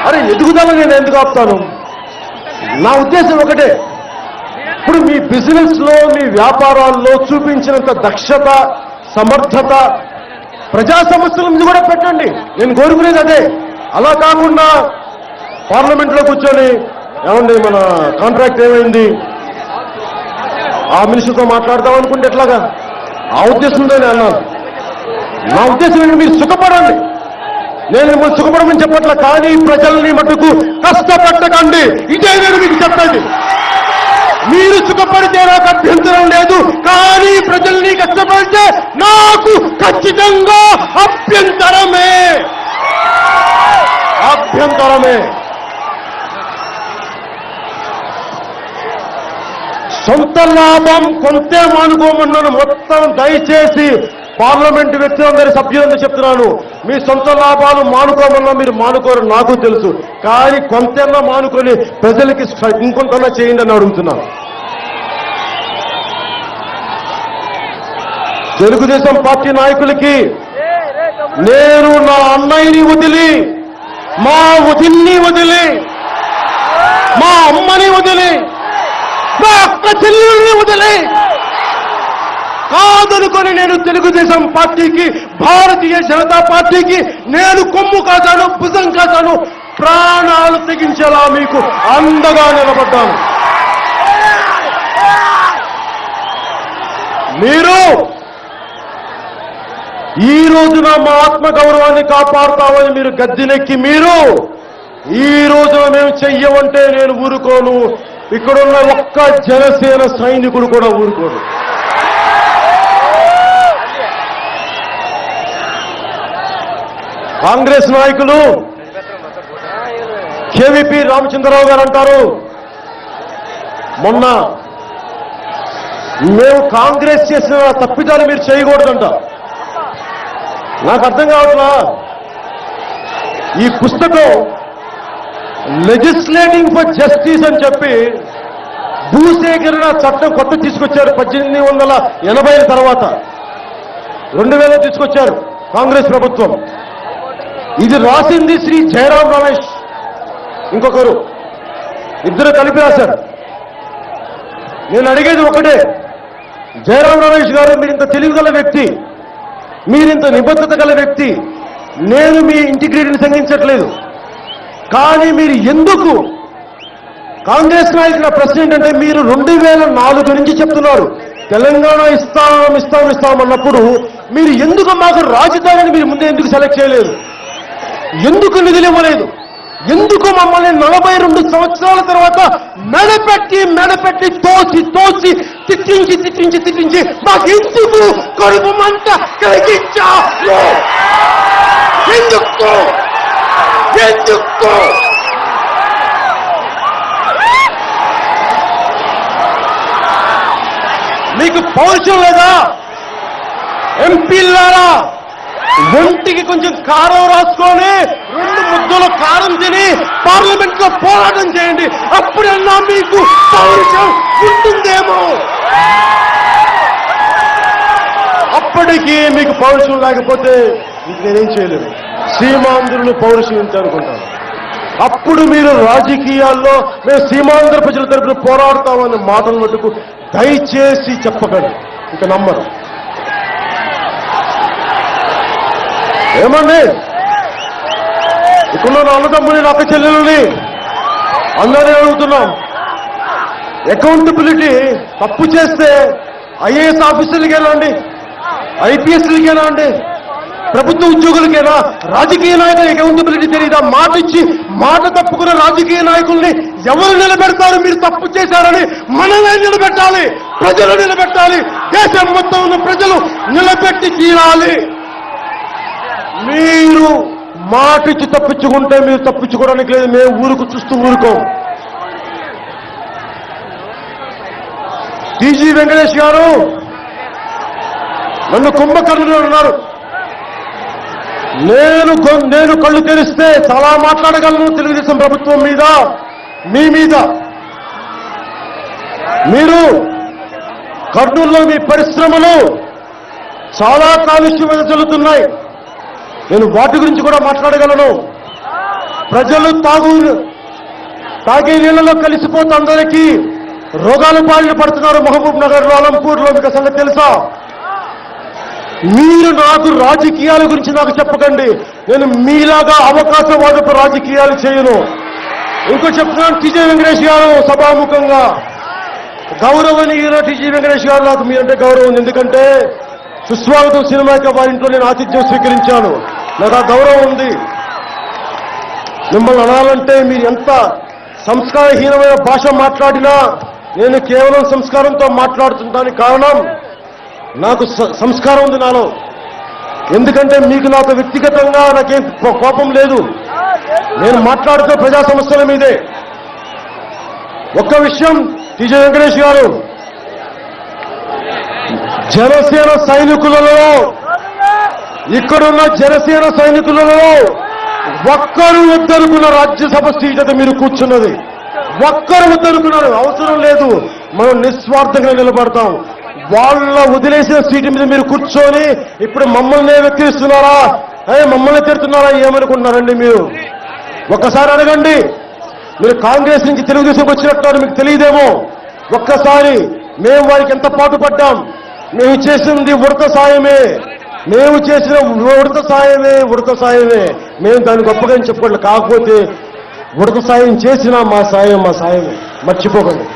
అరే ఎదుగుదల నేను ఎందుకు ఆపుతాను? నా ఉద్దేశం ఒకటే, ఇప్పుడు మీ బిజినెస్ లో మీ వ్యాపారాల్లో చూపించినంత దక్షత సమర్థత ప్రజా సమస్యల మీద కూడా పెట్టండి. నేను కోరుకునేది అదే. అలా కాకుండా పార్లమెంట్లో కూర్చొని ఏమండి మన కాంట్రాక్ట్ ఏమైంది, ఆ మినిస్టర్తో మాట్లాడదాం అనుకుంటే ఎట్లాగా? ఆ ఉద్దేశంతోనే అన్నాను. నా ఉద్దేశం ఏంటి, మీరు సుఖపడండి. నేను మిమ్మల్ని సుఖపడమని చెప్పట్లా, కానీ ప్రజల్ని మటుకు కష్టపెట్టకండి. ఇదే నేను మీకు చెప్పండి. మీరు సుఖపడితే నాకు అభ్యంతరం లేదు, కానీ ప్రజల్ని కష్టపడితే నాకు ఖచ్చితంగా అభ్యంతరమే. సొంత లాభం కొంతే మానుకోమన్నాను. మొత్తం దయచేసి పార్లమెంటు వ్యక్తులందరి సభ్యులందరూ చెప్తున్నాను, మీ సొంత లాభాలు మానుకోమన్నా మీరు మానుకోరు, నాకు తెలుసు. కానీ కొంతన్నా మానుకొని ప్రజలకి ఇంకొంతన్నా చేయండి అని అడుగుతున్నాను. తెలుగుదేశం పార్టీ నాయకులకి నేను నా అన్నయ్యని వదిలి, మా వదిన్ని వదిలి, మా అమ్మని వదిలి, మా అక్క చెల్లెల్ని వదిలి కాదనుకొని నేను తెలుగుదేశం పార్టీకి, భారతీయ జనతా పార్టీకి నేను కొమ్ము కాచాను, భుజం కాచాను, ప్రాణాలు తెగించేలా మీకు అండగా నిలబడ్డాను. మీరు ఈ రోజున మా ఆత్మగౌరవాన్ని కాపాడుతామని మీరు గద్దెనెక్కి, మీరు ఈ రోజున మేము చెయ్యమంటే నేను ఊరుకోను. ఇక్కడున్న ఒక్క జనసేన సైనికుడు కూడా ఊరుకోడు. కాంగ్రెస్ నాయకులు కేవీపీ రామచంద్రరావు గారు అంటారు, మొన్న మేము కాంగ్రెస్ చేసిన తప్పిదాలు మీరు చేయకూడదంట. నాకు అర్థం కావట్లా. ఈ పుస్తకం లెజిస్లేటింగ్ ఫర్ జస్టిస్ అని చెప్పి భూసేకరణ చట్టం కొత్త తీసుకొచ్చారు. 1880 తర్వాత 2000 తీసుకొచ్చారు కాంగ్రెస్ ప్రభుత్వం. ఇది రాసింది శ్రీ జయరాం రమేష్, ఇంకొకరు, ఇద్దరు కలిపి రాశారు. నేను అడిగేది ఒకటే, జయరాం రమేష్ గారు, మీరింత తెలివిగల వ్యక్తి, మీరింత నిబద్ధత గల వ్యక్తి, నేను మీ ఇంటిగ్రిటీని శంకించట్లేదు, కానీ మీరు ఎందుకు కాంగ్రెస్ నాయకుల ప్రశ్న ఏంటంటే, మీరు 2004 నుంచి చెప్తున్నారు తెలంగాణ ఇస్తామన్నప్పుడు మీరు ఎందుకు మాకు రాజధానిని మీరు ముందే ఎందుకు సెలెక్ట్ చేయలేదు? ఎందుకు నిధులు ఇవ్వలేదు? ఎందుకు మమ్మల్ని 42 సంవత్సరాల తర్వాత మెడపెట్టి తోసి తిట్టించి మాకు ఎందుకు కడుపు మంట కలిగించారు? ఎందుకు? మీకు పౌరుషం లేదా? ఎంపీలారా, ఒంటికి కొంచెం కారం రాసుకొని 2 ముద్దలు కారం తిని పార్లమెంట్ లో పోరాటం చేయండి. అప్పుడన్నా మీకు పౌరుషం ఉంటుందేమో. అప్పటికి మీకు పౌరుషం లేకపోతే ఇంక నేనేం చేయలేదు. సీమాంధ్రులు పౌరుషించాలనుకుంటాను. అప్పుడు మీరు రాజకీయాల్లో మేము సీమాంధ్ర ప్రజల తరపున పోరాడతామన్న మాటలు మటుకు దయచేసి చెప్పకండి, ఇక నమ్మరు. ఏమండి, ఇక్కడ అన్నదమ్ముని అక్క చెల్లెలని అందరినీ అడుగుతున్నాం, అకౌంటబిలిటీ తప్పు చేస్తే ఐఏఎస్ ఆఫీసర్లకేనా అండి, ఐపీఎస్లకేనా అండి, ప్రభుత్వ ఉద్యోగులకేనా? రాజకీయ నాయకులు అకౌంటబిలిటీ తెలియదా? మాట ఇచ్చి మాట తప్పుకున్న రాజకీయ నాయకుల్ని ఎవరు నిలబెడతారు? మీరు తప్పు చేశారని మనమే నిలబెట్టాలి, ప్రజలు నిలబెట్టాలి, దేశం మొత్తం ఉన్న ప్రజలు నిలబెట్టి తీరాలి. మీరు మాటిచ్చి తప్పించుకుంటే మీరు తప్పించుకోవడానికి లేదు. మేము ఊరుకు చూస్తూ ఊరుకోం. టీజీ వెంకటేష్ గారు నన్ను కుంభకర్ణులు అన్నారు. నేను కళ్ళు తెరిస్తే చాలా మాట్లాడగలను తెలుగుదేశం ప్రభుత్వం మీద, మీ మీద. మీరు కర్నూలులో మీ పరిశ్రమలు చాలా కాలుష్యం వెదజల్లుతున్నాయి. నేను వాటి గురించి కూడా మాట్లాడగలను. ప్రజలు తాగే నీళ్లలో కలిసిపోతే అందరికీ రోగాల బారిన పడుతున్నారు. మహబూబ్ నగర్ లో, అలంపూర్లో మీకు సంగతి తెలుసా? మీరు నాకు రాజకీయాల గురించి నాకు చెప్పకండి. నేను మీలాగా అవకాశవాదపు రాజకీయాలు చేయను. ఇంకో చెప్తున్నాను, టీజీ వెంకటేష్ గారు సభాముఖంగా, గౌరవనీయులు టీజీ వెంకటేష్ గారు, నాకు మీరంటే గౌరవం ఉంది. ఎందుకంటే సుస్వాగతం సినిమాకి వారి ఇంట్లో నేను ఆతిథ్యం స్వీకరించాను. నాకు ఆ గౌరవం ఉంది. మిమ్మల్ని అనాలంటే మీరు ఎంత సంస్కారహీనమైన భాష మాట్లాడినా నేను కేవలం సంస్కారంతో మాట్లాడుతుంటానికి కారణం నాకు సంస్కారం ఉంది నాలో. ఎందుకంటే మీకు నాకు వ్యక్తిగతంగా నాకేం కోపం లేదు. నేను మాట్లాడుతూ ప్రజా సమస్యల మీదే. ఒక్క విషయం, టీజీ వెంకటేష్ గారు, జనసేన సైనికులలో, ఇక్కడున్న జనసేన సైనికులలో ఒక్కరు వద్దనుకున్న రాజ్యసభ సీట్ అయితే మీరు కూర్చున్నది. ఒక్కరు వద్దనుకున్నారు. అవసరం లేదు, మనం నిస్వార్థంగా నిలబడతాం. వాళ్ళ వదిలేసిన సీటు మీద మీరు కూర్చొని ఇప్పుడు మమ్మల్ని వెక్కిరిస్తున్నారా, మమ్మల్ని తిడుతున్నారా, ఏమనుకుంటున్నారండి మీరు? ఒక్కసారి అడగండి. మీరు కాంగ్రెస్ నుంచి తెలుగుదేశంకి వచ్చినట్టు మీకు తెలియదేమో. ఒక్కసారి మేము వారికి ఎంత పాటుపడ్డాం. మేము చేసింది ఉడత సాయమే, మేము చేసిన ఉడత సాయమే. మేము దాన్ని గొప్పగా చెప్పుకోండి. కాకపోతే ఉడత సాయం చేసినా మా సాయమే, మర్చిపోకండి.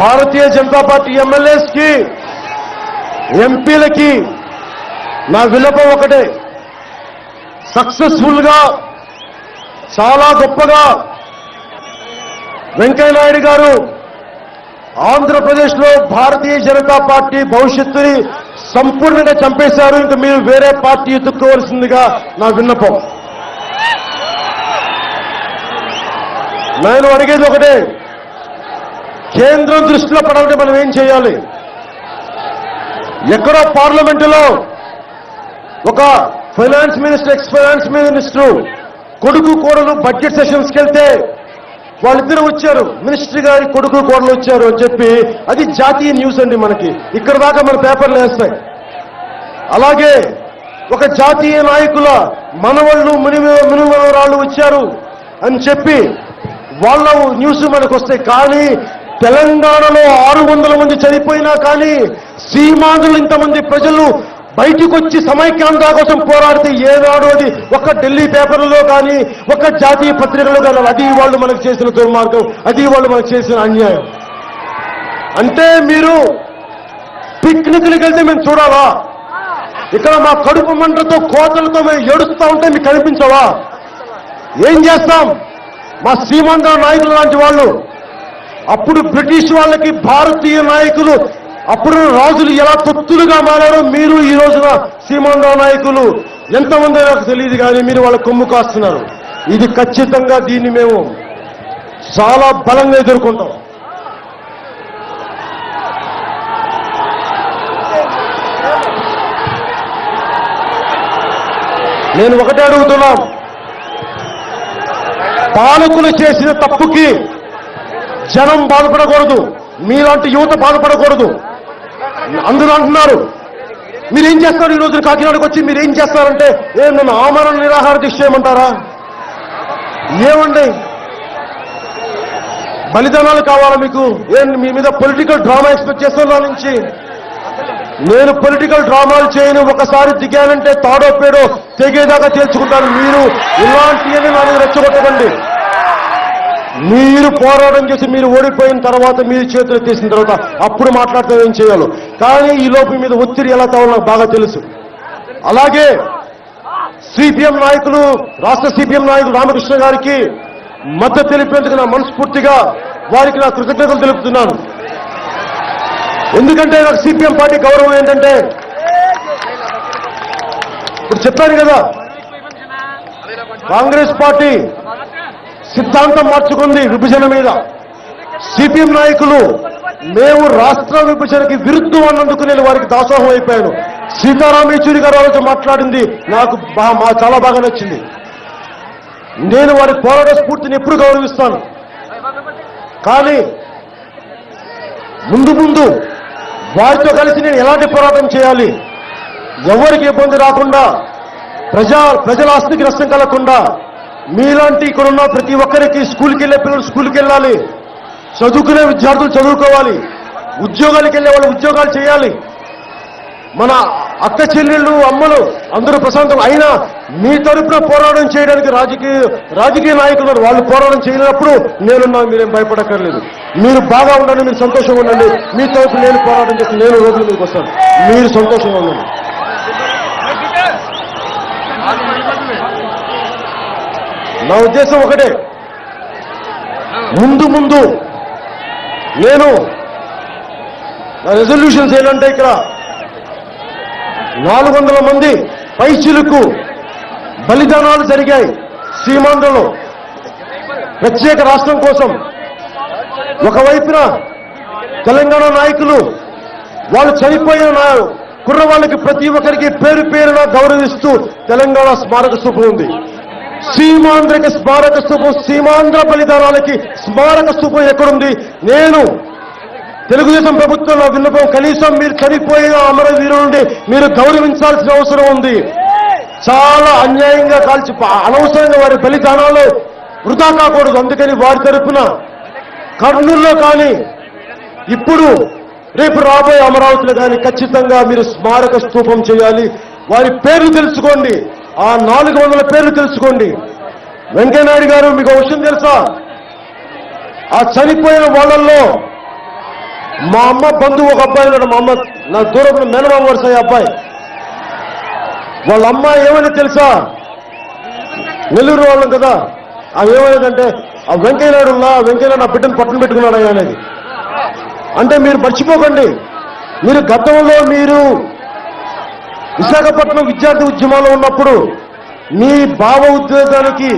భారతీయ జనతా పార్టీ ఎమ్మెల్యేస్కి, ఎంపీలకి నా విన్నపం ఒకటే. సక్సెస్ఫుల్ గా, చాలా గొప్పగా వెంకయ్యనాయుడు గారు ఆంధ్రప్రదేశ్ లో భారతీయ జనతా పార్టీ భవిష్యత్తుని సంపూర్ణంగా చంపేశారు. ఇంకా మీరు వేరే పార్టీ ఎత్తుక్కోవాల్సిందిగా నా విన్నపం. నేను అడిగేది ఒకటే, కేంద్రం దృష్టిలో పడాలంటే మనం ఏం చేయాలి? ఎక్కడో పార్లమెంటులో ఒక finance minister, X finance minister కొడుకు కోడలు బడ్జెట్ సెషన్స్కి వెళ్తే వాళ్ళిద్దరూ వచ్చారు, మినిస్టర్ గారి కొడుకు కోడలు వచ్చారు అని చెప్పి, అది జాతీయ న్యూస్ అండి. మనకి ఇక్కడ దాకా మన పేపర్లు వేస్తాయి. అలాగే ఒక జాతీయ నాయకుల మనవళ్ళు మునిమనవరాళ్ళు వచ్చారు అని చెప్పి వాళ్ళ న్యూస్ మనకు వస్తాయి. కానీ తెలంగాణలో 600 మంది చనిపోయినా కానీ సీమాంధ్రులు ఇంతమంది ప్రజలు బయటికి వచ్చి సమైక్యాంధ్ర కోసం పోరాడితే ఏనాడు అది ఒక ఢిల్లీ పేపర్లలో కానీ ఒక జాతీయ పత్రికలో కానీ అది వాళ్ళు మనకు చేసిన దుర్మార్గం, అది వాళ్ళు మనకు చేసిన అన్యాయం. అంటే మీరు పిక్నిక్లకు వెళ్తే మేము చూడాలా? ఇక్కడ మా కడుపు మంటతో కోతలతో మేము ఏడుస్తూ ఉంటే మీకు కనిపించవా? ఏం చేస్తాం? మా సీమాంధ్ర నాయకులు లాంటి వాళ్ళు, అప్పుడు బ్రిటిష్ వాళ్ళకి భారతీయ నాయకులు, అప్పుడు రాజులు ఎలా తొత్తులుగా మారారో మీరు ఈ రోజున సీమాంధ్ర నాయకులు ఎంతమంది నాకు తెలియదు కానీ మీరు వాళ్ళ కొమ్ము కాస్తున్నారు. ఇది ఖచ్చితంగా దీన్ని మేము చాలా బలంగా ఎదుర్కొంటాం. నేను ఒకటే అడుగుతున్నాం, పాలకులు చేసిన తప్పుకి జనం బాధపడకూడదు, మీలాంటి యువత బాధపడకూడదు. అందరూ అంటున్నారు మీరేం చేస్తారు, ఈ రోజు కాకినాడకు వచ్చి మీరేం చేస్తారంటే నన్ను ఆమరణ నిరాహార దీక్ష చేయమంటారా? ఏమండి బలిదానాలు కావాలా మీకు? మీ మీద పొలిటికల్ డ్రామా ఎక్స్పెక్ట్ చేస్తున్నా నుంచి? నేను పొలిటికల్ డ్రామాలు చేయను. ఒకసారి దిగానంటే తాడో పేడో తెగేదాకా తేల్చుకుంటాను. మీరు ఇలాంటివన్నీ నా మీద రెచ్చగొట్టకండి. మీరు పోరాటం చేసి మీరు ఓడిపోయిన తర్వాత మీరు చేతులు తీసిన తర్వాత అప్పుడు మాట్లాడితే ఏం చేయాలో. కానీ ఈ లోపు మీద ఒత్తిడి ఎలా కావాలో నాకు బాగా తెలుసు. అలాగే సిపిఎం నాయకులు, రాష్ట్ర సిపిఎం నాయకులు రామకృష్ణ గారికి మద్దతు తెలిపేందుకు నా మనస్ఫూర్తిగా వారికి నా కృతజ్ఞతలు తెలుపుతున్నాను. ఎందుకంటే నాకు సిపిఎం పార్టీ గౌరవం ఏంటంటే, ఇప్పుడు చెప్పాను కదా, కాంగ్రెస్ పార్టీ సిద్ధాంతం మార్చుకుంది విభజన మీద. సిపిఎం నాయకులు మేము రాష్ట్ర విభజనకి విరుద్ధం అన్నందుకు నేను వారికి దాసోహం అయిపోయాను. సీతారాం యేచూరి గారు వాళ్ళతో మాట్లాడింది నాకు చాలా బాగా నచ్చింది. నేను వారి పోరాట స్ఫూర్తిని ఎప్పుడు గౌరవిస్తాను. కానీ ముందు వారితో కలిసి నేను ఎలాంటి పోరాటం చేయాలి, ఎవరికి ఇబ్బంది రాకుండా ప్రజల ఆస్తికి నష్టం కలగకుండా మీలాంటి ఇక్కడున్న ప్రతి ఒక్కరికి స్కూల్కి వెళ్ళే పిల్లలు స్కూల్కి వెళ్ళాలి, చదువుకునే విద్యార్థులు చదువుకోవాలి, ఉద్యోగాలకు వెళ్ళే వాళ్ళు ఉద్యోగాలు చేయాలి, మన అక్క చెల్లెళ్ళు అమ్మలు అందరూ ప్రశాంతం. అయినా మీ తరపున పోరాటం చేయడానికి రాజకీయ నాయకులు ఉన్నారు. వాళ్ళు పోరాటం చేయలేనప్పుడు నేనున్నా, మీరేం భయపడక్కర్లేదు. మీరు బాగా ఉండండి, మీరు సంతోషంగా ఉండండి. మీ తరపున నేను పోరాటం చేసి నేను రోడ్ల మీదకి వస్తాను. మీరు సంతోషంగా ఉండండి. నా ఉద్దేశం ఒకటే, ముందు నేను నా రెజల్యూషన్స్ ఏంటంటే ఇక్కడ 400 మంది పైచిలుకు బలిదానాలు జరిగాయి సీమాంధ్రలో ప్రత్యేక రాష్ట్రం కోసం. ఒకవైపున తెలంగాణ నాయకులు వాళ్ళు చనిపోయిన కుర్రవాళ్ళకి ప్రతి ఒక్కరికి పేరు పేరున గౌరవిస్తూ తెలంగాణ స్మారక స్తూపం ఉంది. సీమాంధ్రకి స్మారక స్తూపం, సీమాంధ్ర బలిదానాలకి స్మారక స్తూపం ఎక్కడుంది? నేను తెలుగుదేశం ప్రభుత్వంలో విన్నపం, కనీసం మీరు చనిపోయిన అమరవీరుల మీరు గౌరవించాల్సిన అవసరం ఉంది. చాలా అన్యాయంగా అనవసరంగా వారి బలిదానాలు వృధా కాకూడదు. అందుకని వారి తరపున కర్నూలులో కానీ ఇప్పుడు రేపు రాబోయే అమరావతిలో కానీ ఖచ్చితంగా మీరు స్మారక స్తూపం చేయాలి. వారి పేర్లు తెలుసుకోండి, ఆ 400 పేర్లు తెలుసుకోండి. వెంకయ్యనాయుడు గారు, మీకు ఒక విషయం తెలుసా? ఆ చనిపోయిన వాళ్ళల్లో మా అమ్మ బంధువు ఒక అబ్బాయి ఉన్నాడు. మా అమ్మ నా దూరం మేనమామ వరుస అబ్బాయి. వాళ్ళ అమ్మాయి ఏమని తెలుసా? నెల్లూరు వాళ్ళం కదా. అది ఏమైందంటే, ఆ వెంకయ్యనాయుడు నా బిడ్డను పట్టున పెట్టుకున్నాడు అనేది. అంటే మీరు మర్చిపోకండి, మీరు గతంలో మీరు విశాఖపట్నం విద్యార్థి ఉద్యమాల్లో ఉన్నప్పుడు మీ భావ ఉద్వేగానికి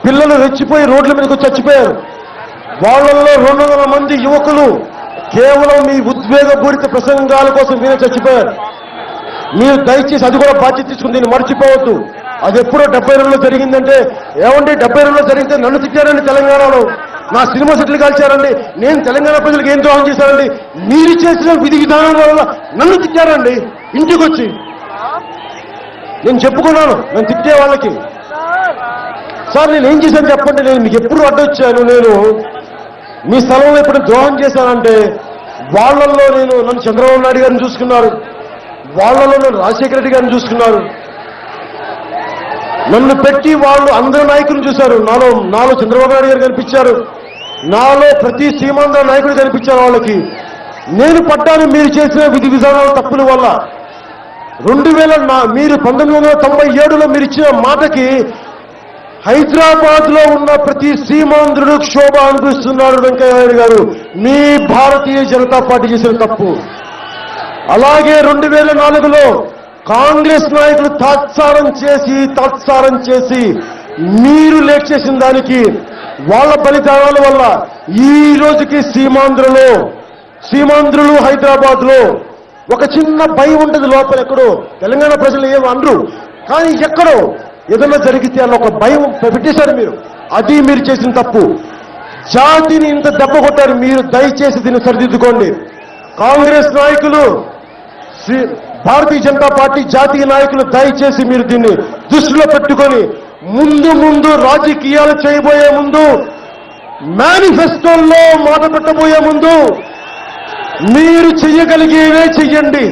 పిల్లలు రెచ్చిపోయి రోడ్ల మీదకి చచ్చిపోయారు. వాళ్ళల్లో 200 మంది యువకులు కేవలం మీ ఉద్వేగపూరిత ప్రసంగాల కోసం మీరే చచ్చిపోయారు. మీరు దయచేసి అది కూడా బాధ్యత తీసుకుని దీన్ని మర్చిపోవద్దు. అది ఎప్పుడో 72లో జరిగిందంటే, ఏమండి 72లో జరిగితే నన్ను తిట్టారండి తెలంగాణలో, నా సినిమా సెట్లు కాల్చారండి, నేను తెలంగాణ ప్రజలకు ఏం ద్రోహం చేశానండి, మీరు చేసిన విధి విధానం వల్ల నన్ను తిట్టారండి. ఇంటికి వచ్చి నేను చెప్పుకున్నాను, నన్ను తిట్టే వాళ్ళకి, సార్ నేను ఏం చేశాను చెప్పండి, నేను మీకు ఎప్పుడు అడ్డొచ్చాను, నేను మీ స్థలంలో ఎప్పుడు ద్రోహం చేశానంటే, వాళ్ళల్లో నన్ను చంద్రబాబు నాయుడు గారిని చూసుకున్నారు, వాళ్ళలో నన్ను రాజశేఖర రెడ్డి గారిని చూసుకున్నారు, నన్ను పెట్టి వాళ్ళు అందరు నాయకులను చూశారు. నాలో చంద్రబాబు నాయుడు గారు కనిపించారు, నాలో ప్రతి సీమాంధ్ర నాయకుడు కనిపించారు. వాళ్ళకి నేను పడ్డాను మీరు చేసిన విధి విధానాల తప్పుల వల్ల. మీరు 1997లో మీరు ఇచ్చిన మాటకి హైదరాబాద్ లో ఉన్న ప్రతి సీమాంధ్రుడు క్షోభ అనిపిస్తున్నారు. వెంకయ్యనాయుడు గారు, మీ భారతీయ జనతా పార్టీ చేసిన తప్పు. అలాగే 2004లో కాంగ్రెస్ నాయకులు తాత్సారం చేసి మీరు లేట్ చేసిన దానికి వాళ్ళ బలిదానాల వల్ల ఈ రోజుకి సీమాంధ్రులు హైదరాబాద్ లో ఒక చిన్న భయం ఉంటుంది లోపల. ఎక్కడో తెలంగాణ ప్రజలు ఏమో అనరు, కానీ ఎక్కడో ఏదైనా జరిగితే అన్న ఒక భయం పెట్టేశారు మీరు. అది మీరు చేసిన తప్పు. జాతిని ఇంత దెబ్బ కొట్టారు మీరు, దయచేసి దీన్ని సరిదిద్దుకోండి. కాంగ్రెస్ నాయకులు, భారతీయ జనతా పార్టీ జాతీయ నాయకులు దయచేసి మీరు దీన్ని దృష్టిలో పెట్టుకొని ముందు రాజకీయాలు చేయబోయే ముందు, మేనిఫెస్టోల్లో మాట పెట్టబోయే ముందు మీరు చెయ్యగలిగేవే చెయ్యండి,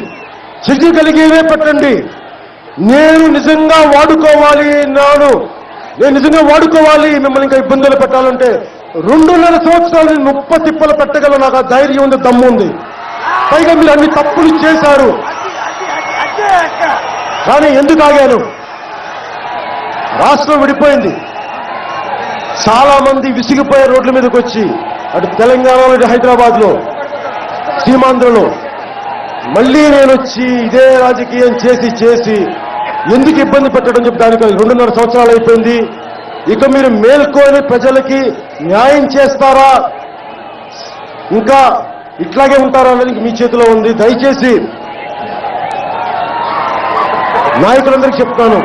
చెయ్యగలిగేవే పెట్టండి. నేను నిజంగా వాడుకోవాలి మిమ్మల్ని ఇంకా ఇబ్బందులు పెట్టాలంటే 2.5 సంవత్సరాలు ముప్ప తిప్పలు పెట్టగల నాకు ఆ ధైర్యం ఉంది, దమ్ము ఉంది. పైగా మీరు అన్ని తప్పులు చేశారు. కానీ ఎందుకు ఆగాను? రాష్ట్రం విడిపోయింది, చాలా మంది విసిగిపోయే రోడ్ల మీదకి వచ్చి, అటు తెలంగాణలో ఇటు హైదరాబాద్ లో సీమాంధ్రలో మళ్ళీ నేను వచ్చి ఇదే రాజకీయం చేసి ఎందుకు ఇబ్బంది పెట్టడం చెప్పి దానికి 2.5 సంవత్సరాలు అయిపోయింది. ఇక మీరు మేల్కొని ప్రజలకి న్యాయం చేస్తారా, ఇంకా ఇట్లాగే ఉంటారా అనేది మీ చేతిలో ఉంది. దయచేసి నాయకులందరికీ చెప్తాను,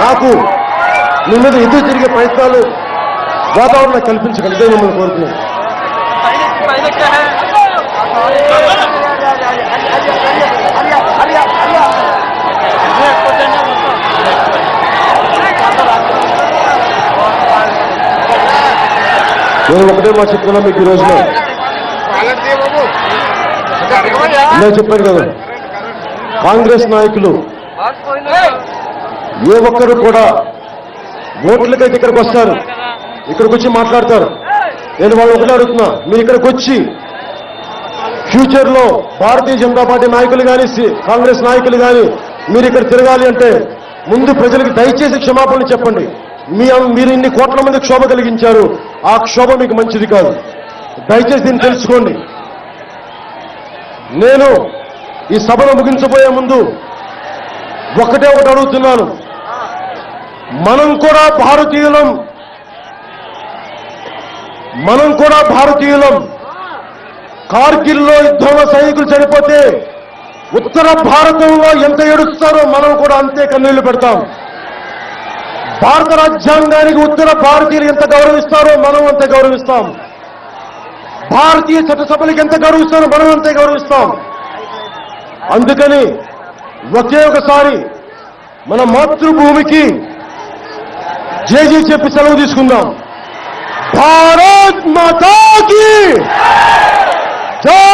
నాకు మీ మీద ఎదురు తిరిగే ప్రయత్నాలు వాతావరణం కల్పించగలిగే మిమ్మల్ని కోరుతున్నాను. నేను ఒకటే మాట చెప్తున్నా మీకు ఈ రోజున, నేను చెప్పాను కదా, కాంగ్రెస్ నాయకులు ఏ ఒక్కరు కూడా ఓట్లకైతే ఇక్కడికి వస్తారు, ఇక్కడికి వచ్చి మాట్లాడతారు. నేను వాళ్ళు ఒకటే అడుగుతున్నా, మీరు ఇక్కడికి వచ్చి ఫ్యూచర్ లో భారతీయ జనతా పార్టీ నాయకులు కానీ కాంగ్రెస్ నాయకులు కానీ మీరు ఇక్కడ తిరగాలి అంటే ముందు ప్రజలకు దయచేసి క్షమాపణలు చెప్పండి. మీరు ఇన్ని కోట్ల మంది క్షోభ కలిగించారు, ఆ క్షోభ మీకు మంచిది కాదు. దయచేసి దీన్ని తెలుసుకోండి. నేను ఈ సభను ముగించబోయే ముందు ఒకటే ఒకటి అడుగుతున్నాను, మనం కూడా భారతీయులం. కార్గిల్లో యుద్ధంలో సైనికులు చనిపోతే ఉత్తర భారతంలో ఎంత ఏడుస్తారో మనం కూడా అంతే కన్నీళ్లు పెడతాం. భారత రాజ్యాంగానికి ఉత్తర భారతీయులు ఎంత గౌరవిస్తారో మనం అంతే గౌరవిస్తాం. భారతీయ చట్టసభలకు ఎంత గౌరవిస్తారో మనం అంతే గౌరవిస్తాం. అందుకని ఒకే ఒకసారి మన మాతృభూమికి జేజీ చెప్పి సెలవు తీసుకుందాం. భారత్ మాతా కీ జై.